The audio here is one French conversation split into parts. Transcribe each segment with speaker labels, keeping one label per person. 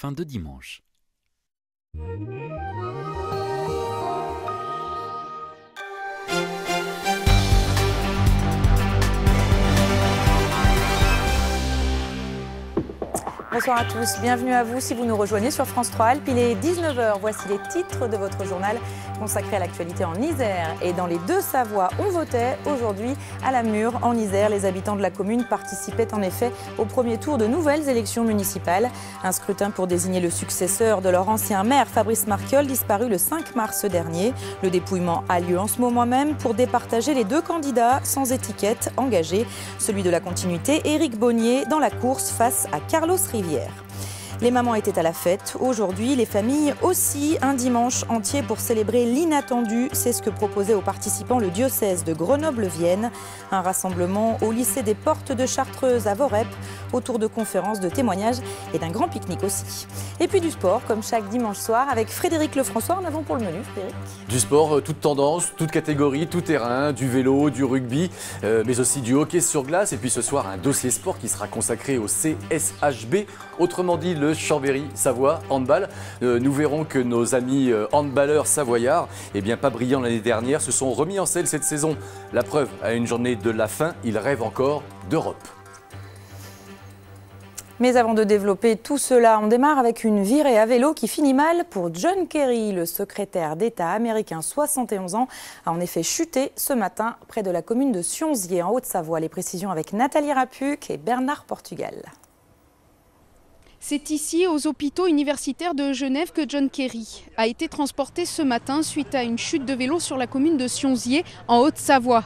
Speaker 1: fin de dimanche.
Speaker 2: Bonsoir à tous, bienvenue à vous si vous nous rejoignez sur France 3 Alpes. Il est 19h, voici les titres de votre journal consacré à l'actualité en Isère et dans les Deux-Savoie. On votait aujourd'hui à la Mure en Isère. Les habitants de la commune participaient en effet au premier tour de nouvelles élections municipales. Un scrutin pour désigner le successeur de leur ancien maire Fabrice Marquiol, disparu le 5 mars dernier. Le dépouillement a lieu en ce moment même pour départager les deux candidats sans étiquette engagés. Celui de la continuité, Éric Bonnier, dans la course face à Carlos Rivière. Les mamans étaient à la fête. Aujourd'hui, les familles aussi. Un dimanche entier pour célébrer l'inattendu. C'est ce que proposait aux participants le diocèse de Grenoble-Vienne. Un rassemblement au lycée des Portes de Chartreuse à Vorep, autour de conférences, de témoignages et d'un grand pique-nique aussi. Et puis du sport, comme chaque dimanche soir, avec Frédéric Lefrançois. En avant pour le menu, Frédéric. Du
Speaker 3: sport, toute tendance, toute catégorie, tout terrain, du vélo, du rugby, mais aussi du hockey sur glace. Et puis ce soir, un dossier sport qui sera consacré au CSHB, autrement dit le Chambéry-Savoie handball. Nous verrons que nos amis handballeurs savoyards, pas brillants l'année dernière, se sont remis en selle cette saison. La preuve, à une journée de la fin, ils rêvent encore d'Europe.
Speaker 2: Mais avant de développer tout cela, on démarre avec une virée à vélo qui finit mal pour John Kerry. Le secrétaire d'État américain, 71 ans, a en effet chuté ce matin près de la commune de Sionzier en Haute-Savoie. Les précisions avec Nathalie Rapuc et Bernard Portugal.
Speaker 4: C'est ici, aux hôpitaux universitaires de Genève, que John Kerry a été transporté ce matin suite à une chute de vélo sur la commune de Sionzier, en Haute-Savoie.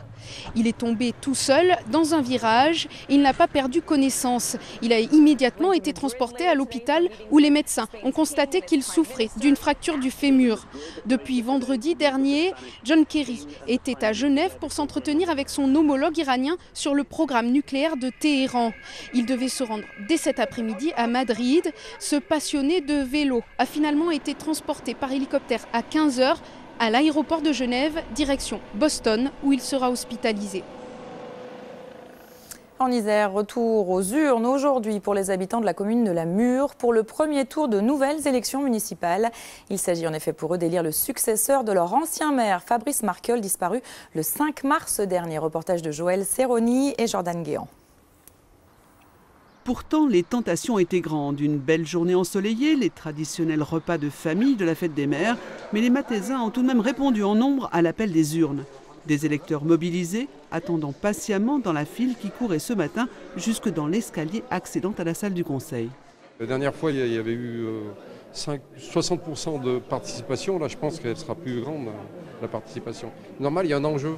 Speaker 4: Il est tombé tout seul dans un virage. Il n'a pas perdu connaissance. Il a immédiatement été transporté à l'hôpital où les médecins ont constaté qu'il souffrait d'une fracture du fémur. Depuis vendredi dernier, John Kerry était à Genève pour s'entretenir avec son homologue iranien sur le programme nucléaire de Téhéran. Il devait se rendre dès cet après-midi à Madrid. Ce passionné de vélo a finalement été transporté par hélicoptère à 15 h à l'aéroport de Genève, direction Boston, où il sera hospitalisé.
Speaker 2: En Isère, retour aux urnes aujourd'hui pour les habitants de la commune de la Mure pour le premier tour de nouvelles élections municipales. Il s'agit en effet pour eux d'élire le successeur de leur ancien maire, Fabrice Marquiol, disparu le 5 mars dernier. Reportage de Joël Serroni et Jordan Guéant.
Speaker 5: Pourtant, les tentations étaient grandes. Une belle journée ensoleillée, les traditionnels repas de famille de la fête des mères. Mais les Mathézins ont tout de même répondu en nombre à l'appel des urnes. Des électeurs mobilisés, attendant patiemment dans la file qui courait ce matin jusque dans l'escalier accédant à la salle du conseil.
Speaker 6: La dernière fois, il y avait eu 60% de participation. Là, je pense qu'elle sera plus grande, la participation. Normal, il y a un enjeu.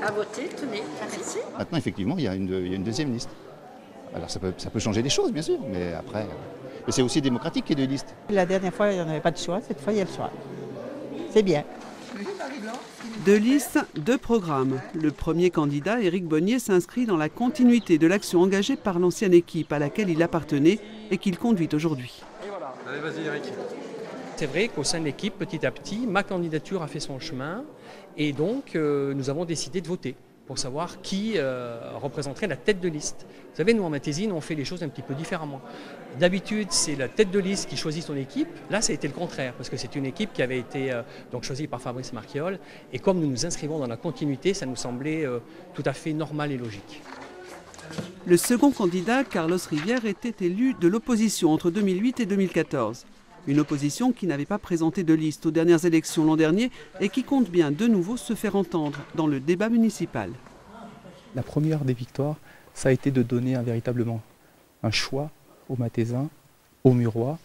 Speaker 7: À voter, tenez, merci.
Speaker 8: Maintenant, effectivement, il y a une deuxième liste. Alors ça peut changer des choses, bien sûr, mais après, c'est aussi démocratique qu'il y ait deux listes.
Speaker 7: La dernière fois, il n'y en avait pas de choix, cette fois, il y a le choix. C'est bien.
Speaker 5: Deux listes, deux programmes. Le premier candidat, Éric Bonnier, s'inscrit dans la continuité de l'action engagée par l'ancienne équipe à laquelle il appartenait et qu'il conduit aujourd'hui.
Speaker 6: Et voilà, allez, vas-y Éric.
Speaker 9: C'est vrai qu'au sein de l'équipe, petit à petit, ma candidature a fait son chemin et donc nous avons décidé de voter pour savoir qui représenterait la tête de liste. Vous savez, nous en Mathézine, on fait les choses un petit peu différemment. D'habitude, c'est la tête de liste qui choisit son équipe. Là, ça a été le contraire, parce que c'est une équipe qui avait été donc choisie par Fabrice Marquiol. Et comme nous nous inscrivons dans la continuité, ça nous semblait tout à fait normal et logique.
Speaker 5: Le second candidat, Carlos Rivière, était élu de l'opposition entre 2008 et 2014. Une opposition qui n'avait pas présenté de liste aux dernières élections l'an dernier et qui compte bien de nouveau se faire entendre dans le débat municipal.
Speaker 10: La première des victoires, ça a été de donner véritablement un choix aux Mathézins, aux Murois,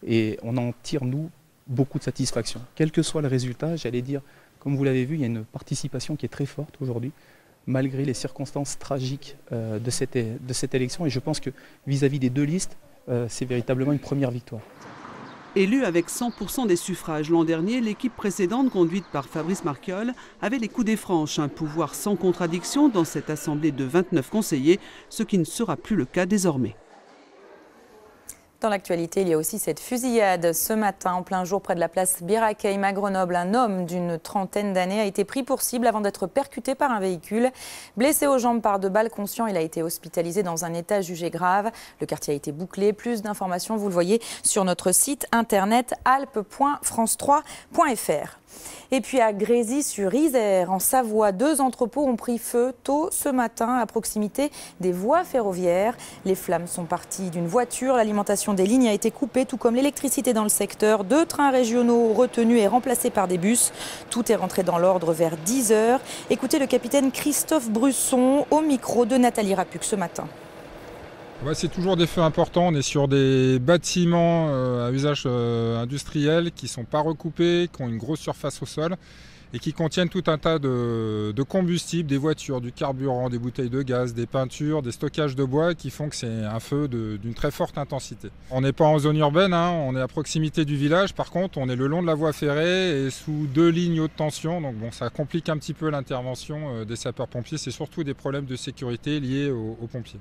Speaker 10: et on en tire, nous, beaucoup de satisfaction. Quel que soit le résultat, j'allais dire, comme vous l'avez vu, il y a une participation qui est très forte aujourd'hui, malgré les circonstances tragiques de cette élection, et je pense que vis-à-vis des deux listes, c'est véritablement une première victoire.
Speaker 5: Élue avec 100% des suffrages l'an dernier, l'équipe précédente, conduite par Fabrice Marquiol, avait les coups des franches, un pouvoir sans contradiction dans cette assemblée de 29 conseillers, ce qui ne sera plus le cas désormais.
Speaker 2: Dans l'actualité, il y a aussi cette fusillade. Ce matin, en plein jour, près de la place Bir Hakeim à Grenoble, un homme d'une trentaine d'années a été pris pour cible avant d'être percuté par un véhicule. Blessé aux jambes par 2 balles, conscient, il a été hospitalisé dans un état jugé grave. Le quartier a été bouclé. Plus d'informations, vous le voyez sur notre site internet alpes.france3.fr. Et puis à Grésy-sur-Isère, en Savoie, 2 entrepôts ont pris feu tôt ce matin à proximité des voies ferroviaires. Les flammes sont parties d'une voiture. L'alimentation des lignes a été coupée, tout comme l'électricité dans le secteur. 2 trains régionaux retenus et remplacés par des bus. Tout est rentré dans l'ordre vers 10 h. Écoutez le capitaine Christophe Brusson au micro de Nathalie Rapuc ce matin.
Speaker 1: C'est toujours des feux importants. On est sur des bâtiments à usage industriel qui ne sont pas recoupés, qui ont une grosse surface au sol et qui contiennent tout un tas de combustibles, des voitures, du carburant, des bouteilles de gaz, des peintures, des stockages de bois qui font que c'est un feu d'une très forte intensité. On n'est pas en zone urbaine, on est à proximité du village. Par contre, on est le long de la voie ferrée et sous 2 lignes haute tension. Donc ça complique un petit peu l'intervention des sapeurs-pompiers. C'est surtout des problèmes de sécurité liés aux pompiers.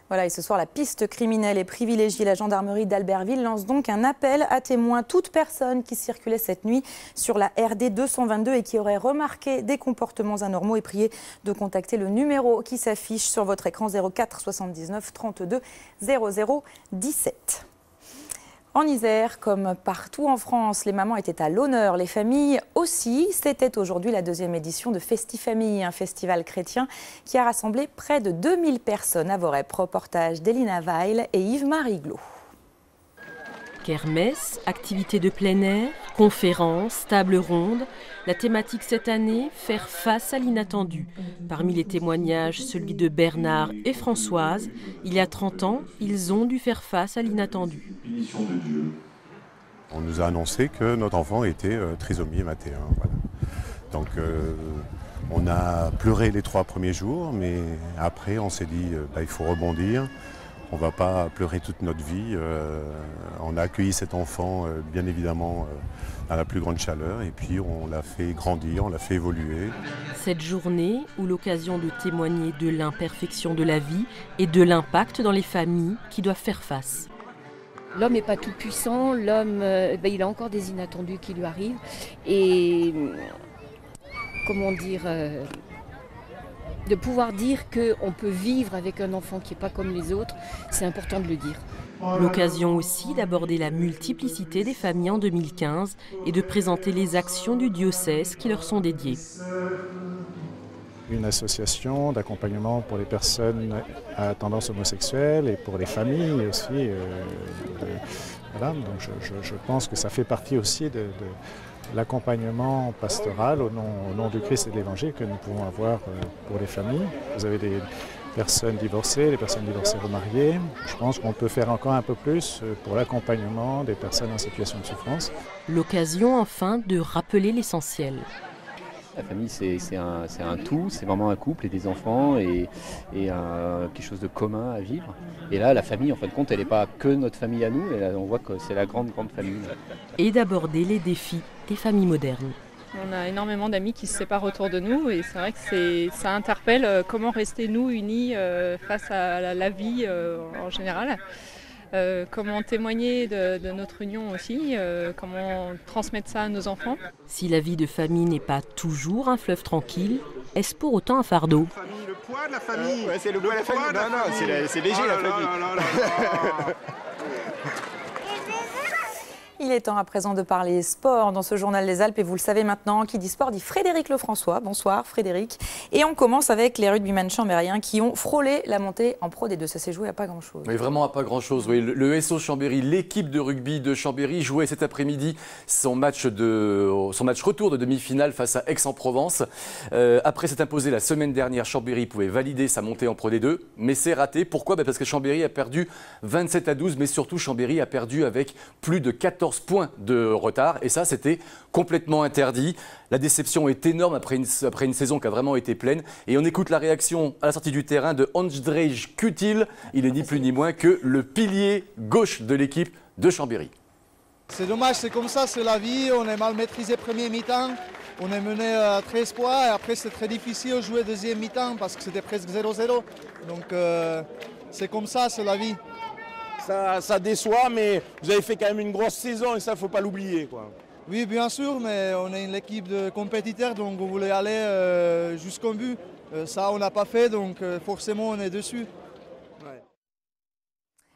Speaker 2: Voilà, et ce soir, la piste criminelle est privilégiée. La gendarmerie d'Albertville lance donc un appel à témoins. Toute personne qui circulait cette nuit sur la RD 222 et qui aurait remarqué des comportements anormaux est priée de contacter le numéro qui s'affiche sur votre écran 04 79 32 00 17. En Isère, comme partout en France, les mamans étaient à l'honneur, les familles aussi. C'était aujourd'hui la 2e édition de Festifamille, un festival chrétien qui a rassemblé près de 2000 personnes à Vorep. Reportage d'Elina Weil et Yves-Marie Glot.
Speaker 11: Kermesse, activités de plein air, conférences, tables rondes. La thématique cette année, faire face à l'inattendu. Parmi les témoignages, celui de Bernard et Françoise. Il y a 30 ans, ils ont dû faire face à l'inattendu.
Speaker 12: On nous a annoncé que notre enfant était trisomie 21. Voilà. Donc on a pleuré les 3 premiers jours, mais après on s'est dit il faut rebondir. On ne va pas pleurer toute notre vie. On a accueilli cet enfant, bien évidemment, dans la plus grande chaleur. Et puis, on l'a fait grandir, on l'a fait évoluer.
Speaker 11: Cette journée, où l'occasion de témoigner de l'imperfection de la vie et de l'impact dans les familles qui doivent faire face.
Speaker 13: L'homme n'est pas tout puissant. L'homme, il a encore des inattendus qui lui arrivent. Et, comment dire... de pouvoir dire qu'on peut vivre avec un enfant qui n'est pas comme les autres, c'est important de le dire.
Speaker 11: L'occasion aussi d'aborder la multiplicité des familles en 2015 et de présenter les actions du diocèse qui leur sont dédiées.
Speaker 14: Une association d'accompagnement pour les personnes à tendance homosexuelle et pour les familles aussi. Voilà, donc je pense que ça fait partie aussi de l'accompagnement pastoral au nom du Christ et de l'Évangile que nous pouvons avoir pour les familles. Vous avez des personnes divorcées, des personnes divorcées remariées. Je pense qu'on peut faire encore un peu plus pour l'accompagnement des personnes en situation de souffrance.
Speaker 11: L'occasion enfin de rappeler l'essentiel.
Speaker 15: La famille, c'est un tout, c'est vraiment un couple et des enfants et quelque chose de commun à vivre. Et là, la famille, en fin de compte, elle n'est pas que notre famille à nous, et là, on voit que c'est la grande famille.
Speaker 11: Et d'aborder les défis des familles modernes.
Speaker 16: On a énormément d'amis qui se séparent autour de nous et c'est vrai que ça interpelle comment rester nous unis face à la vie en général. Comment témoigner de notre union aussi, comment transmettre ça à nos enfants.
Speaker 11: Si la vie de famille n'est pas toujours un fleuve tranquille, est-ce pour autant un fardeau ?
Speaker 17: Le poids de la famille. C'est le poids de la famille. Non, c'est léger la famille.
Speaker 2: Il est temps à présent de parler sport dans ce journal des Alpes et vous le savez maintenant, qui dit sport dit Frédéric Lefrançois. Bonsoir Frédéric. Et on commence avec les rugbyman chambériens qui ont frôlé la montée en Pro D2. Ça s'est joué à pas grand-chose.
Speaker 3: Oui, vraiment à pas grand-chose. Oui. Le SO Chambéry, l'équipe de rugby de Chambéry jouait cet après-midi son match retour de demi-finale face à Aix-en-Provence. Après s'être imposé la semaine dernière, Chambéry pouvait valider sa montée en Pro D2, mais c'est raté. Pourquoi ? Parce que Chambéry a perdu 27-12, mais surtout Chambéry a perdu avec plus de 14 points de retard et ça c'était complètement interdit. La déception est énorme après une saison qui a vraiment été pleine et on écoute la réaction à la sortie du terrain de Andrzej Kutil. Il est ni plus ni moins que le pilier gauche de l'équipe de Chambéry.
Speaker 18: C'est dommage, c'est comme ça, c'est la vie, on est mal maîtrisé premier mi-temps, on est mené à 13 points et après c'est très difficile de jouer deuxième mi-temps parce que c'était presque 0-0. Donc c'est comme ça, c'est la vie.
Speaker 19: ça déçoit, mais vous avez fait quand même une grosse saison et ça, il ne faut pas l'oublier, quoi.
Speaker 18: Oui, bien sûr, mais on est une équipe de compétiteurs, donc on voulait aller jusqu'au but. Ça, on n'a pas fait, donc forcément, on est dessus. Ouais.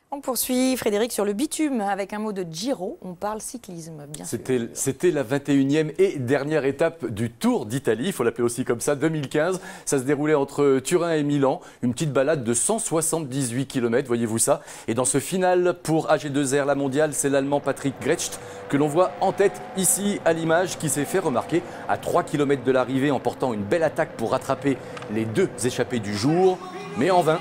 Speaker 2: On poursuit, Frédéric, sur le bitume avec un mot de Giro. On parle cyclisme, bien sûr.
Speaker 3: C'était la 21e et dernière étape du Tour d'Italie, il faut l'appeler aussi comme ça, 2015. Ça se déroulait entre Turin et Milan, une petite balade de 178 km, voyez-vous ça. Et dans ce final pour AG2R, la mondiale, c'est l'Allemand Patrick Grecht que l'on voit en tête ici à l'image, qui s'est fait remarquer à 3 km de l'arrivée en portant une belle attaque pour rattraper les 2 échappés du jour, mais en vain.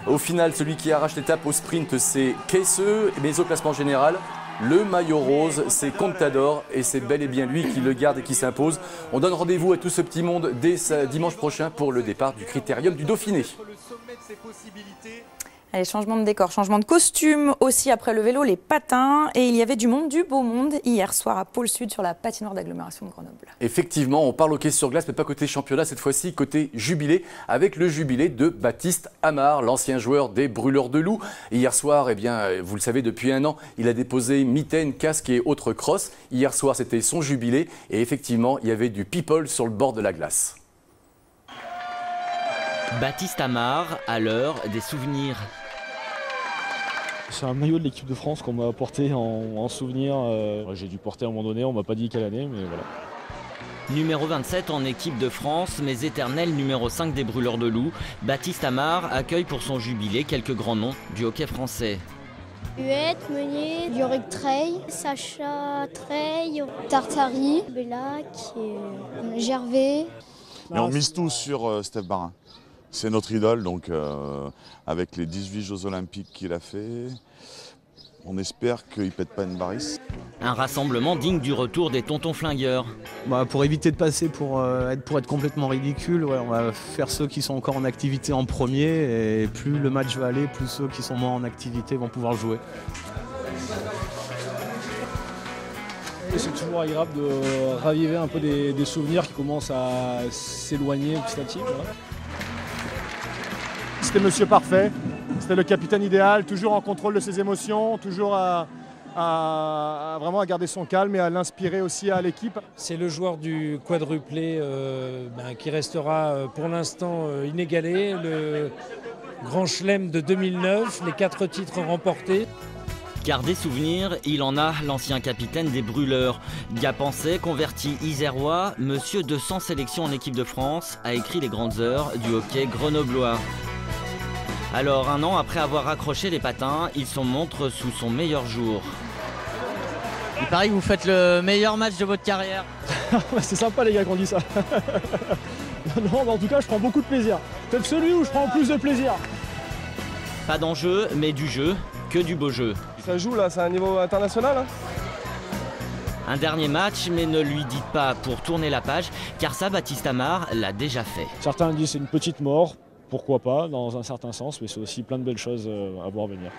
Speaker 3: Au final, celui qui arrache l'étape au sprint, c'est Kesseux, mais au classement général, le maillot rose, c'est Contador et c'est bel et bien lui qui le garde et qui s'impose. On donne rendez-vous à tout ce petit monde dès dimanche prochain pour le départ du Critérium du Dauphiné.
Speaker 2: Allez, changement de décor, changement de costume aussi après le vélo, les patins. Et il y avait du monde, du beau monde, hier soir à Pôle Sud sur la patinoire d'agglomération de Grenoble.
Speaker 3: Effectivement, on parle hockey sur glace, mais pas côté championnat, cette fois-ci côté jubilé, avec le jubilé de Baptiste Amar, l'ancien joueur des Brûleurs de Loups. Hier soir, eh bien, vous le savez, depuis un an, il a déposé mitaine, casque et autres crosses. Hier soir, c'était son jubilé et effectivement, il y avait du people sur le bord de la glace.
Speaker 20: Baptiste Amar, à l'heure des souvenirs.
Speaker 21: C'est un maillot de l'équipe de France qu'on m'a apporté en souvenir. J'ai dû porter à un moment donné, on m'a pas dit quelle année, mais voilà.
Speaker 20: Numéro 27 en équipe de France, mais éternel numéro 5 des Brûleurs de Loups, Baptiste Amar accueille pour son jubilé quelques grands noms du hockey français.
Speaker 22: Huette, Meunier, Yorick Treille, Sacha Treille, Tartari, Bellac, Gervais.
Speaker 23: Mais on mise tout sur Steph Barin. C'est notre idole, donc avec les 18 Jeux Olympiques qu'il a fait, on espère qu'il ne pète pas une barrice.
Speaker 20: Un rassemblement digne du retour des tontons flingueurs.
Speaker 10: Pour éviter de passer pour être complètement ridicule, on va faire ceux qui sont encore en activité en premier, et plus le match va aller, plus ceux qui sont moins en activité vont pouvoir jouer.
Speaker 21: C'est toujours agréable de raviver un peu des souvenirs qui commencent à s'éloigner petit à petit.
Speaker 24: C'était monsieur parfait, c'était le capitaine idéal, toujours en contrôle de ses émotions, toujours vraiment à garder son calme et à l'inspirer aussi à l'équipe.
Speaker 25: C'est le joueur du quadruplé qui restera pour l'instant inégalé, le Grand Chelem de 2009, les 4 titres remportés.
Speaker 20: Car des souvenirs, il en a, l'ancien capitaine des Brûleurs. Gapençais, converti isérois, monsieur 200 sélections en équipe de France, a écrit les grandes heures du hockey grenoblois. Alors, un an après avoir accroché les patins, il s'en montre sous son meilleur jour.
Speaker 26: Il paraît que vous faites le meilleur match de votre carrière.
Speaker 24: C'est sympa les gars qu'on dit ça. Non, mais en tout cas, je prends beaucoup de plaisir. Peut-être celui où je prends plus de plaisir.
Speaker 20: Pas d'enjeu, mais du jeu, que du beau jeu.
Speaker 24: Ça joue là, c'est un niveau international hein.
Speaker 20: Un dernier match, mais ne lui dites pas pour tourner la page, car ça, Baptiste Amar l'a déjà fait.
Speaker 21: Certains disent c'est une petite mort. Pourquoi pas, dans un certain sens, mais c'est aussi plein de belles choses à voir venir.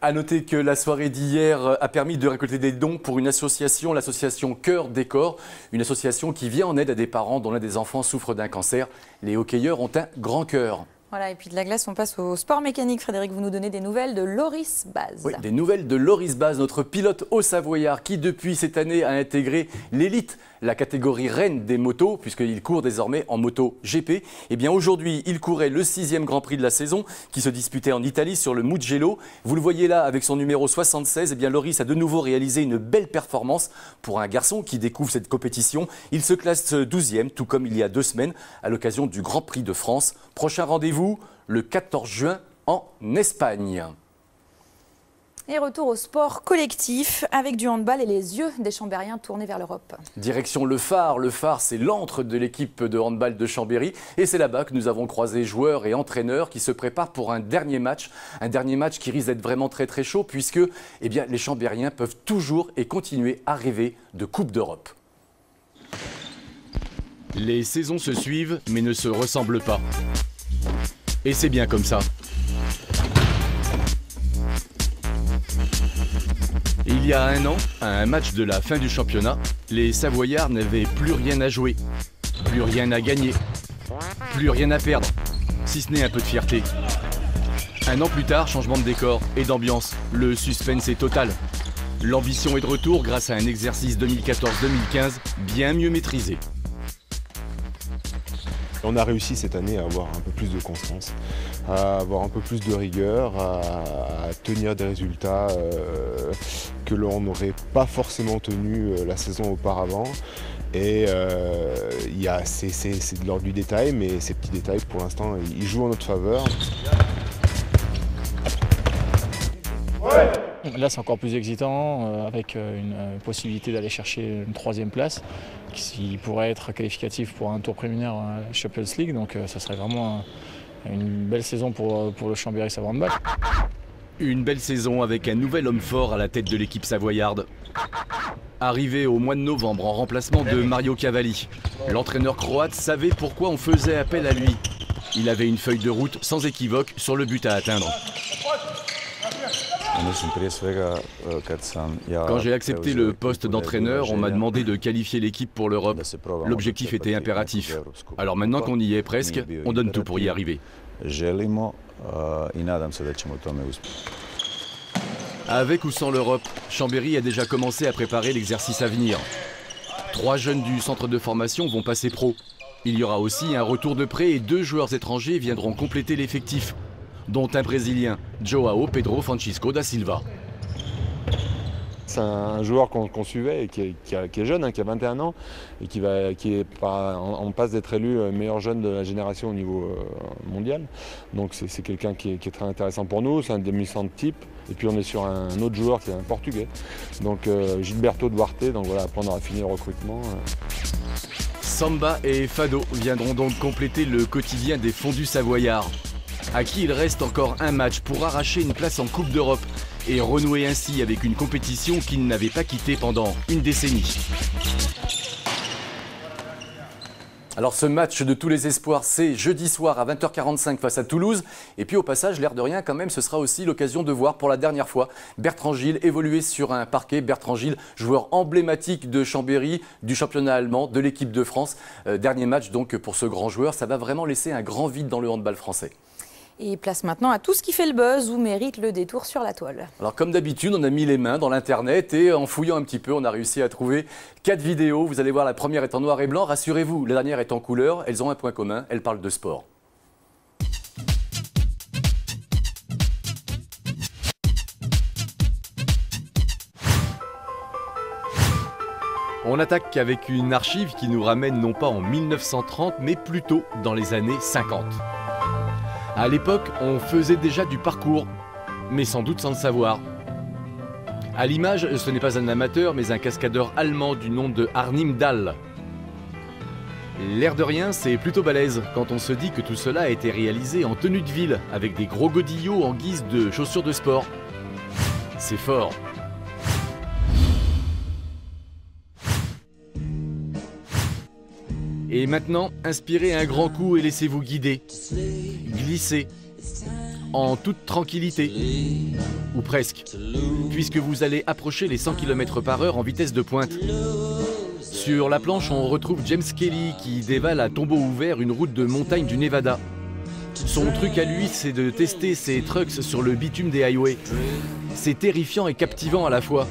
Speaker 3: A noter que la soirée d'hier a permis de récolter des dons pour une association, l'association Cœur Décor, une association qui vient en aide à des parents dont l'un des enfants souffre d'un cancer. Les hockeyeurs ont un grand cœur.
Speaker 2: Voilà, et puis de la glace, on passe au sport mécanique. Frédéric, vous nous donnez des nouvelles de Loris Baz.
Speaker 3: Oui, des nouvelles de Loris Baz, notre pilote haut-savoyard qui, depuis cette année, a intégré l'élite, la catégorie reine des motos, puisqu'il court désormais en moto GP. Eh bien, aujourd'hui, il courait le 6e Grand Prix de la saison, qui se disputait en Italie sur le Mugello. Vous le voyez là, avec son numéro 76, eh bien, Loris a de nouveau réalisé une belle performance pour un garçon qui découvre cette compétition. Il se classe 12e, tout comme il y a 2 semaines, à l'occasion du Grand Prix de France. Prochain rendez-vous, le 14 juin en Espagne.
Speaker 2: Et retour au sport collectif avec du handball et les yeux des Chambériens tournés vers l'Europe.
Speaker 3: Direction le Phare. Le Phare, c'est l'antre de l'équipe de handball de Chambéry. Et c'est là-bas que nous avons croisé joueurs et entraîneurs qui se préparent pour un dernier match. Un dernier match qui risque d'être vraiment très très chaud puisque eh bien, les Chambériens peuvent toujours et continuer à rêver de Coupe d'Europe.
Speaker 27: Les saisons se suivent mais ne se ressemblent pas. Et c'est bien comme ça. Il y a un an, à un match de la fin du championnat, les Savoyards n'avaient plus rien à jouer, plus rien à gagner, plus rien à perdre. si ce n'est un peu de fierté. Un an plus tard, changement de décor et d'ambiance. Le suspense est total. L'ambition est de retour grâce à un exercice 2014-2015 bien mieux maîtrisé.
Speaker 1: On a réussi cette année à avoir un peu plus de constance, à avoir un peu plus de rigueur, à tenir des résultats que l'on n'aurait pas forcément tenus la saison auparavant. Et c'est de l'ordre du détail, mais ces petits détails, pour l'instant, ils jouent en notre faveur.
Speaker 4: Là, c'est encore plus excitant, avec une possibilité d'aller chercher une 3e place, qui pourrait être qualificatif pour un tour préliminaire à la Champions League. Donc ça serait vraiment une belle saison pour le Chambéry Savoie-Handball.
Speaker 27: Une belle saison avec un nouvel homme fort à la tête de l'équipe savoyarde. Arrivé au mois de novembre en remplacement de Mario Cavalli, l'entraîneur croate savait pourquoi on faisait appel à lui. Il avait une feuille de route sans équivoque sur le but à atteindre. Quand j'ai accepté le poste d'entraîneur, on m'a demandé de qualifier l'équipe pour l'Europe. L'objectif était impératif. Alors maintenant qu'on y est presque, on donne tout pour y arriver. Avec ou sans l'Europe, Chambéry a déjà commencé à préparer l'exercice à venir. 3 jeunes du centre de formation vont passer pro. Il y aura aussi un retour de prêt et 2 joueurs étrangers viendront compléter l'effectif, dont un Brésilien, Joao Pedro Francisco da Silva.
Speaker 1: C'est un joueur qu'on suivait et qui est jeune, hein, qui a 21 ans et qui est en passe d'être élu meilleur jeune de la génération au niveau mondial. Donc c'est quelqu'un qui est très intéressant pour nous, c'est un demi-centre type. Et puis on est sur un autre joueur qui est un Portugais, donc Gilberto Duarte, donc voilà, après on aura fini le recrutement.
Speaker 27: Samba et Fado viendront donc compléter le quotidien des fondus savoyards, à qui il reste encore un match pour arracher une place en Coupe d'Europe et renouer ainsi avec une compétition qu'ils n'avaient pas quittée pendant une décennie. Alors ce match de tous les espoirs, c'est jeudi soir à 20h45 face à Toulouse. Et puis au passage, l'air de rien quand même, ce sera aussi l'occasion de voir pour la dernière fois Bertrand Gilles évoluer sur un parquet. Bertrand Gilles, joueur emblématique de Chambéry, du championnat allemand, de l'équipe de France. Dernier match donc pour ce grand joueur, ça va vraiment laisser un grand vide dans le handball français.
Speaker 2: Et place maintenant à tout ce qui fait le buzz ou mérite le détour sur la toile.
Speaker 27: Alors comme d'habitude, on a mis les mains dans l'internet et en fouillant un petit peu, on a réussi à trouver 4 vidéos. Vous allez voir, la première est en noir et blanc. Rassurez-vous, la dernière est en couleur. Elles ont un point commun, elles parlent de sport. On attaque avec une archive qui nous ramène non pas en 1930, mais plutôt dans les années 50. À l'époque, on faisait déjà du parcours, mais sans doute sans le savoir. À l'image, ce n'est pas un amateur, mais un cascadeur allemand du nom de Arnim Dahl. L'air de rien, c'est plutôt balèze quand on se dit que tout cela a été réalisé en tenue de ville, avec des gros godillots en guise de chaussures de sport. C'est fort. Et maintenant, inspirez un grand coup et laissez-vous guider. Glissez. En toute tranquillité. Ou presque. Puisque vous allez approcher les 100 km/h en vitesse de pointe. Sur la planche, on retrouve James Kelly qui dévale à tombeau ouvert une route de montagne du Nevada. Son truc à lui, c'est de tester ses trucks sur le bitume des highways. C'est terrifiant et captivant à la fois.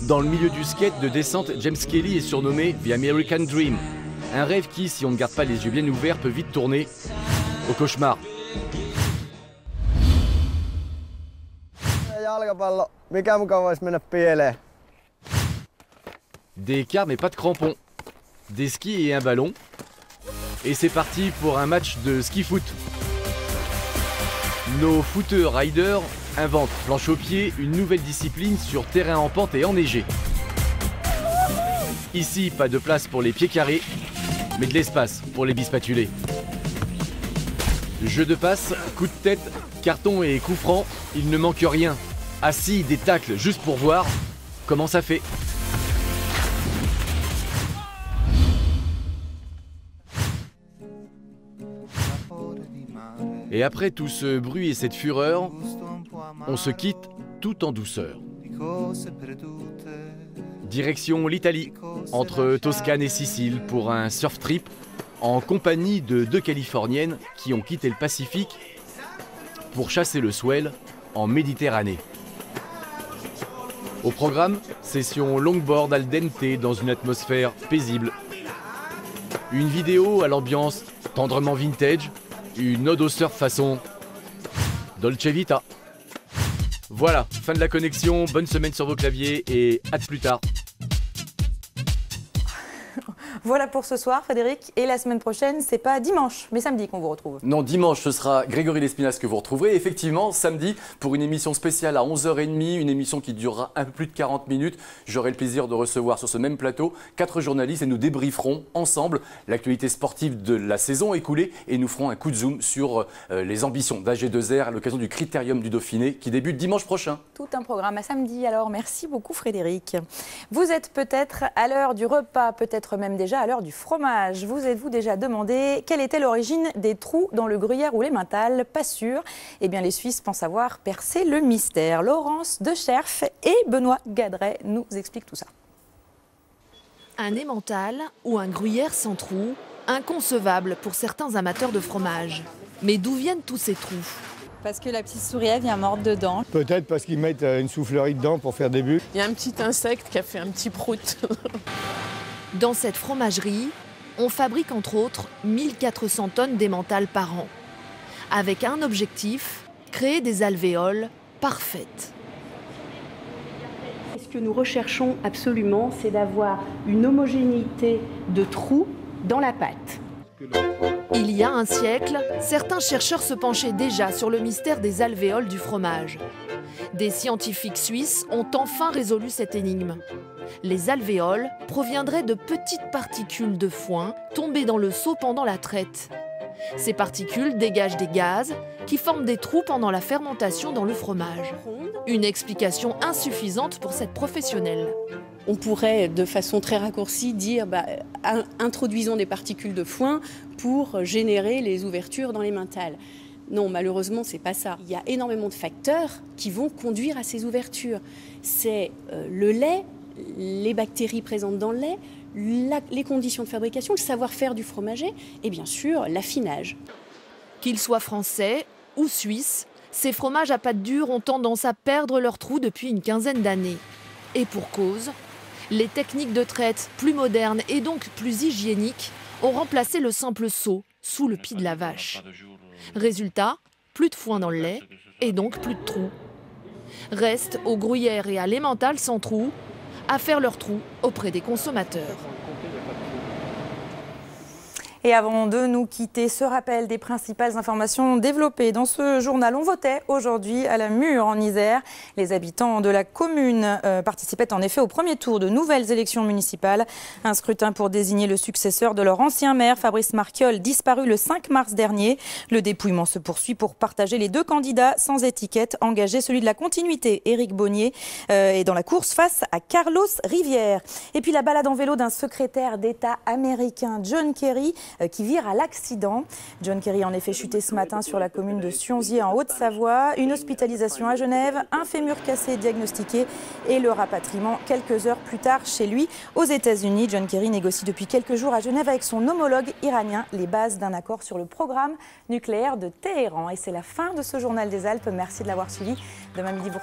Speaker 27: Dans le milieu du skate de descente, James Kelly est surnommé The American Dream. Un rêve qui, si on ne garde pas les yeux bien ouverts, peut vite tourner au cauchemar. Des quarts mais pas de crampons. Des skis et un ballon. Et c'est parti pour un match de ski-foot. Nos footeux riders inventent planche au pied, une nouvelle discipline sur terrain en pente et enneigé. Ici, pas de place pour les pieds carrés, mais de l'espace pour les bispatulés. Jeu de passe, coup de tête, carton et coup franc, il ne manque rien. Assis, des tacles juste pour voir comment ça fait. Et après tout ce bruit et cette fureur, on se quitte tout en douceur. Direction l'Italie, entre Toscane et Sicile, pour un surf trip en compagnie de 2 Californiennes qui ont quitté le Pacifique pour chasser le swell en Méditerranée. Au programme, session longboard al dente dans une atmosphère paisible. Une vidéo à l'ambiance tendrement vintage, une ode au surf façon Dolce Vita. Voilà, fin de la connexion, bonne semaine sur vos claviers et à plus tard.
Speaker 2: Voilà pour ce soir, Frédéric. Et la semaine prochaine, c'est pas dimanche, mais samedi qu'on vous retrouve.
Speaker 3: Non, dimanche, ce sera Grégory Lespinasse que vous retrouverez. Effectivement, samedi, pour une émission spéciale à 11h30, une émission qui durera un peu plus de 40 minutes. J'aurai le plaisir de recevoir sur ce même plateau 4 journalistes et nous débrieferons ensemble l'actualité sportive de la saison écoulée et nous ferons un coup de zoom sur les ambitions d'AG2R à l'occasion du Critérium du Dauphiné qui débute dimanche prochain.
Speaker 2: Tout un programme à samedi, alors merci beaucoup Frédéric. Vous êtes peut-être à l'heure du repas, peut-être même déjà à l'heure du fromage. Vous êtes-vous déjà demandé quelle était l'origine des trous dans le gruyère ou l'emmental? Pas sûr. Eh bien, les Suisses pensent avoir percé le mystère. Laurence Decherf et Benoît Gadret nous expliquent tout ça.
Speaker 5: Un emmental ou un gruyère sans trous, inconcevable pour certains amateurs de fromage. Mais d'où viennent tous ces trous?
Speaker 6: Parce que la petite souris vient mordre dedans.
Speaker 7: Peut-être parce qu'ils mettent une soufflerie dedans pour faire des bulles.
Speaker 6: Il y a un petit insecte qui a fait un petit prout.
Speaker 5: Dans cette fromagerie, on fabrique entre autres 1400 tonnes d'emmental par an. Avec un objectif, créer des alvéoles parfaites.
Speaker 8: Ce que nous recherchons absolument, c'est d'avoir une homogénéité de trous dans la pâte.
Speaker 5: Il y a un siècle, certains chercheurs se penchaient déjà sur le mystère des alvéoles du fromage. Des scientifiques suisses ont enfin résolu cette énigme. Les alvéoles proviendraient de petites particules de foin tombées dans le seau pendant la traite. Ces particules dégagent des gaz qui forment des trous pendant la fermentation dans le fromage. Une explication insuffisante pour cette professionnelle.
Speaker 8: On pourrait, de façon très raccourcie, dire introduisons des particules de foin pour générer les ouvertures dans l'emmental. Non, malheureusement, c'est pas ça. Il y a énormément de facteurs qui vont conduire à ces ouvertures. C'est le lait, les bactéries présentes dans le lait, les conditions de fabrication, le savoir-faire du fromager et bien sûr l'affinage.
Speaker 5: Qu'ils soient français ou suisses, ces fromages à pâte dure ont tendance à perdre leurs trous depuis une quinzaine d'années. Et pour cause, les techniques de traite plus modernes et donc plus hygiéniques ont remplacé le simple seau sous le pied de la vache. Résultat, plus de foin dans le lait et donc plus de trous. Reste aux gruyères et à l'emmental sans trous à faire leurs trous auprès des consommateurs.
Speaker 2: Et avant de nous quitter, ce rappel des principales informations développées dans ce journal. On votait aujourd'hui à la Mure en Isère. Les habitants de la commune participaient en effet au premier tour de nouvelles élections municipales. Un scrutin pour désigner le successeur de leur ancien maire, Fabrice Marquiol, disparu le 5 mars dernier. Le dépouillement se poursuit pour partager les 2 candidats sans étiquette engagés. Celui de la continuité, Éric Bonnier, est dans la course face à Carlos Rivière. Et puis la balade en vélo d'un secrétaire d'État américain, John Kerry, qui vire à l'accident. John Kerry a en effet chuté ce matin sur la commune de Sionzier en Haute-Savoie. Une hospitalisation à Genève, un fémur cassé diagnostiqué et le rapatriement quelques heures plus tard chez lui aux États-Unis. John Kerry négocie depuis quelques jours à Genève avec son homologue iranien les bases d'un accord sur le programme nucléaire de Téhéran. Et c'est la fin de ce journal des Alpes. Merci de l'avoir suivi. Demain midi, vous